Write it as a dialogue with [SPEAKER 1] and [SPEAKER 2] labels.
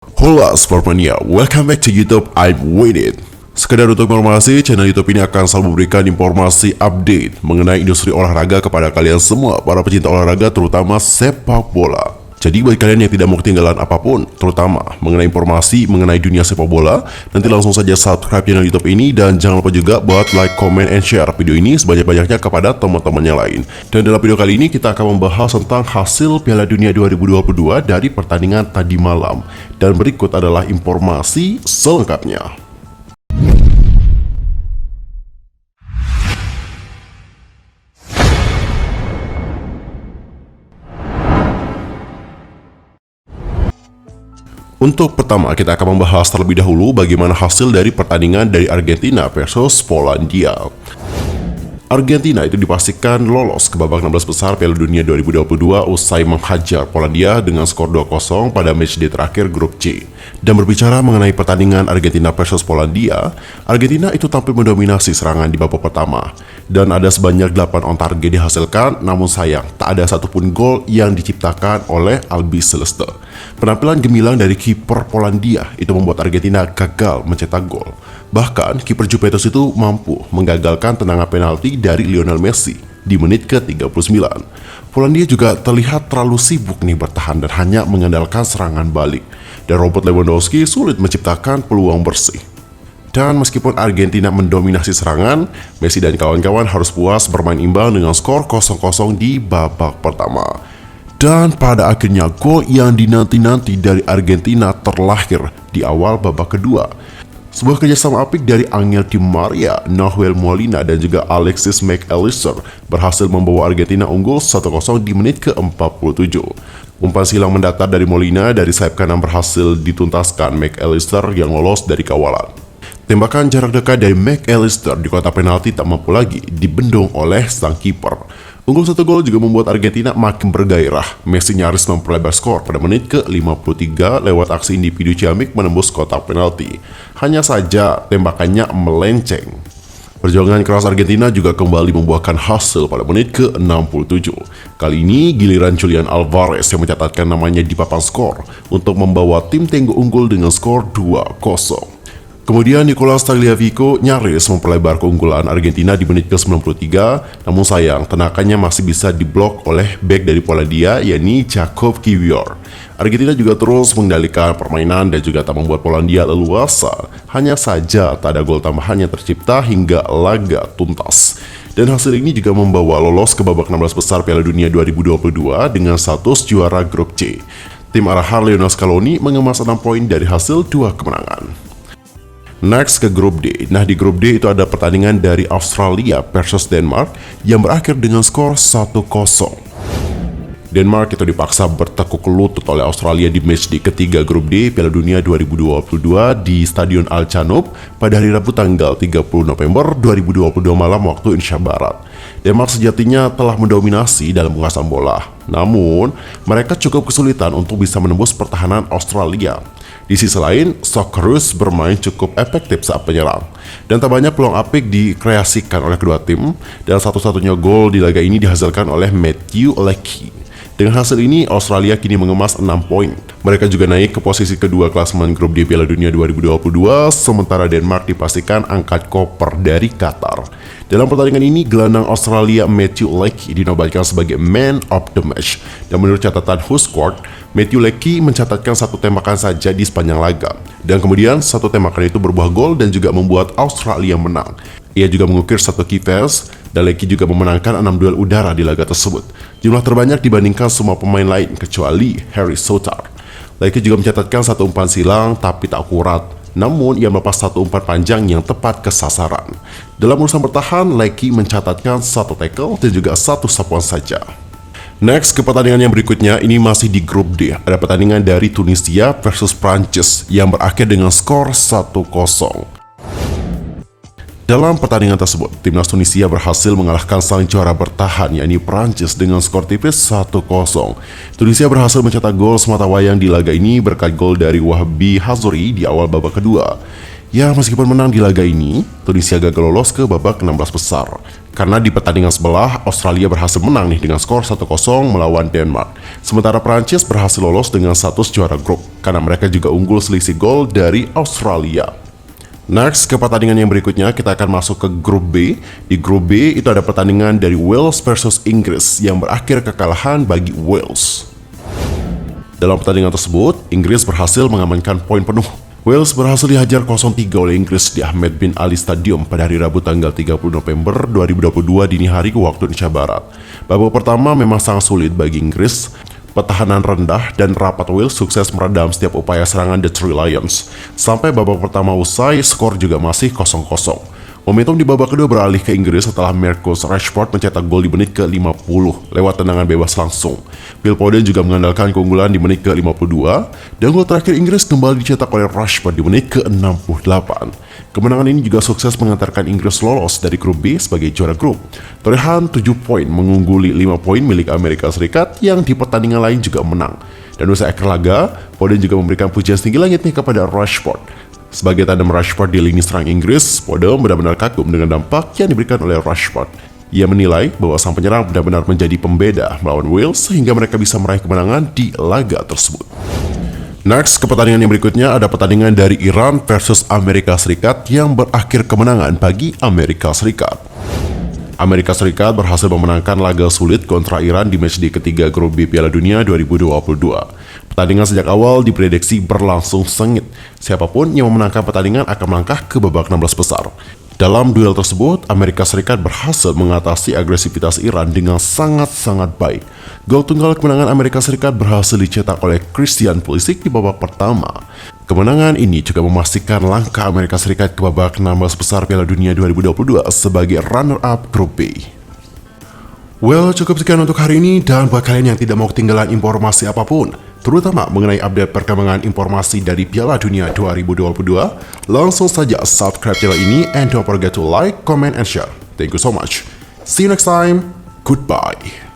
[SPEAKER 1] Hola Sportmania, welcome back to YouTube, I'm Wait. Sekedar untuk informasi, channel YouTube ini akan selalu memberikan informasi update mengenai industri olahraga kepada kalian semua, para pecinta olahraga terutama sepak bola. Jadi bagi kalian yang tidak mau ketinggalan apapun, terutama mengenai informasi mengenai dunia sepak bola, nanti langsung saja subscribe channel YouTube ini dan jangan lupa juga buat like, comment, and share video ini sebanyak-banyaknya kepada teman-teman yang lain. Dan dalam video kali ini kita akan membahas tentang hasil Piala Dunia 2022 dari pertandingan tadi malam. Dan berikut adalah informasi selengkapnya. Untuk pertama, kita akan membahas terlebih dahulu bagaimana hasil dari pertandingan dari Argentina versus Polandia. Argentina itu dipastikan lolos ke babak 16 besar Piala Dunia 2022 usai menghajar Polandia dengan skor 2-0 pada matchday terakhir grup C. Dan berbicara mengenai pertandingan Argentina versus Polandia, Argentina itu tampil mendominasi serangan di babak pertama. Dan ada sebanyak 8 on target dihasilkan, namun sayang tak ada satupun gol yang diciptakan oleh Albi Celeste. Penampilan gemilang dari kiper Polandia itu membuat Argentina gagal mencetak gol. Bahkan, kiper Juventus itu mampu menggagalkan tendangan penalti dari Lionel Messi di menit ke-39. Polandia juga terlihat terlalu sibuk nih bertahan dan hanya mengandalkan serangan balik. Dan Robert Lewandowski sulit menciptakan peluang bersih. Dan meskipun Argentina mendominasi serangan, Messi dan kawan-kawan harus puas bermain imbang dengan skor 0-0 di babak pertama. Dan pada akhirnya gol yang dinanti-nanti dari Argentina terlahir di awal babak kedua. Sebuah kerjasama apik dari Angel Di Maria, Nahuel Molina, dan juga Alexis Mac Allister berhasil membawa Argentina unggul 1-0 di menit ke-47. Umpan silang mendatar dari Molina dari sayap kanan berhasil dituntaskan Mac Allister yang lolos dari kawalan. Tembakan jarak dekat dari Mac Allister di kotak penalti tak mampu lagi dibendung oleh sang kiper. Unggul 1 gol juga membuat Argentina makin bergairah. Messi nyaris memperlebar skor pada menit ke-53 lewat aksi individu ciamik menembus kotak penalti. Hanya saja tembakannya melenceng. Perjuangan keras Argentina juga kembali membuahkan hasil pada menit ke-67. Kali ini giliran Julian Alvarez yang mencatatkan namanya di papan skor untuk membawa tim Tenggo unggul dengan skor 2-0. Kemudian Nicolas Tagliafico nyaris memperlebar keunggulan Argentina di menit ke-93, namun sayang tendangannya masih bisa diblok oleh bek dari Polandia, yakni Jakub Kiwior. Argentina juga terus mengendalikan permainan dan juga tak membuat Polandia leluasa. Hanya saja tak ada gol tambahan yang tercipta hingga laga tuntas. Dan hasil ini juga membawa lolos ke babak 16 besar Piala Dunia 2022 dengan status juara grup C. Tim arahan Lionel Scaloni mengemas 6 poin dari hasil 2 kemenangan. Next ke grup D. Nah, di grup D itu ada pertandingan dari Australia versus Denmark yang berakhir dengan skor 1-0. Denmark itu dipaksa bertekuk lutut oleh Australia di matchday ketiga grup D Piala Dunia 2022 di Stadion Al Janoub pada hari Rabu tanggal 30 November 2022 malam waktu Indonesia Barat. Denmark sejatinya telah mendominasi dalam penguasaan bola. Namun, mereka cukup kesulitan untuk bisa menembus pertahanan Australia. Di sisi lain, Socceroos bermain cukup efektif saat penyerang. Dan tak banyak peluang apik dikreasikan oleh kedua tim, dan satu-satunya gol di laga ini dihasilkan oleh Matthew Leckie. Dengan hasil ini, Australia kini mengemas 6 poin. Mereka juga naik ke posisi kedua klasemen grup D Piala Dunia 2022, sementara Denmark dipastikan angkat koper dari Qatar. Dalam pertandingan ini, gelandang Australia Matthew Leckie dinobatkan sebagai Man of the Match. Dan menurut catatan WhoScored, Matthew Leckie mencatatkan 1 tembakan saja di sepanjang laga. Dan kemudian 1 tembakan itu berbuah gol dan juga membuat Australia menang. Ia juga mengukir 1 key pass, dan Leckie juga memenangkan 6 duel udara di laga tersebut. Jumlah terbanyak dibandingkan semua pemain lain kecuali Harry Souttar. Leckie juga mencatatkan 1 umpan silang tapi tak akurat. Namun ia melepas 1 umpan panjang yang tepat ke sasaran. Dalam urusan bertahan, Leckie mencatatkan 1 tackle dan juga 1 sapuan saja. Next ke pertandingan yang berikutnya, ini masih di grup D. Ada pertandingan dari Tunisia versus Prancis yang berakhir dengan skor 1-0. Dalam pertandingan tersebut, timnas Tunisia berhasil mengalahkan sang juara bertahan yakni Prancis dengan skor tipis 1-0. Tunisia berhasil mencetak gol sematawayang di laga ini berkat gol dari Wahbi Hazuri di awal babak kedua. Ya, meskipun menang di laga ini, Tunisia gagal lolos ke babak 16 besar. Karena di pertandingan sebelah, Australia berhasil menang nih dengan skor 1-0 melawan Denmark. Sementara Prancis berhasil lolos dengan status juara grup, karena mereka juga unggul selisih gol dari Australia. Next, ke pertandingan yang berikutnya, kita akan masuk ke grup B. Di grup B, itu ada pertandingan dari Wales versus Inggris yang berakhir kekalahan bagi Wales. Dalam pertandingan tersebut, Inggris berhasil mengamankan poin penuh. Wales berhasil dihajar 0-3 oleh Inggris di Ahmed bin Ali Stadium pada hari Rabu tanggal 30 November 2022 dini hari waktu Indonesia Barat. Babak pertama memang sangat sulit bagi Inggris. Pertahanan rendah dan rapat Wales sukses meredam setiap upaya serangan The Three Lions. Sampai babak pertama usai, skor juga masih 0-0. Momentum di babak kedua beralih ke Inggris setelah Marcus Rashford mencetak gol di menit ke-50 lewat tendangan bebas langsung. Phil Foden juga mengandalkan keunggulan di menit ke-52, dan gol terakhir Inggris kembali dicetak oleh Rashford di menit ke-68. Kemenangan ini juga sukses mengantarkan Inggris lolos dari grup B sebagai juara grup. Torehan 7 poin mengungguli 5 poin milik Amerika Serikat yang di pertandingan lain juga menang. Dan usai akhir laga, Foden juga memberikan pujian setinggi langit nih kepada Rashford. Sebagai tandem Rashford di lini serang Inggris, Foden benar-benar kagum dengan dampak yang diberikan oleh Rashford. Ia menilai bahwa sang penyerang benar-benar menjadi pembeda melawan Wales sehingga mereka bisa meraih kemenangan di laga tersebut. Next, ke pertandingan yang berikutnya ada pertandingan dari Iran versus Amerika Serikat yang berakhir kemenangan bagi Amerika Serikat. Amerika Serikat berhasil memenangkan laga sulit kontra Iran di matchday ketiga grup B Piala Dunia 2022. Pertandingan sejak awal diprediksi berlangsung sengit. Siapapun yang memenangkan pertandingan akan melangkah ke babak 16 besar. Dalam duel tersebut, Amerika Serikat berhasil mengatasi agresivitas Iran dengan sangat-sangat baik. Gol tunggal kemenangan Amerika Serikat berhasil dicetak oleh Christian Pulisic di babak pertama. Kemenangan ini juga memastikan langkah Amerika Serikat ke babak 16 besar Piala Dunia 2022 sebagai runner-up grup B. Well, cukup sekian untuk hari ini, dan buat kalian yang tidak mau ketinggalan informasi apapun, terutama mengenai update perkembangan informasi dari Piala Dunia 2022, langsung saja subscribe channel ini and don't forget to like, comment, and share. Thank you so much. See you next time. Goodbye.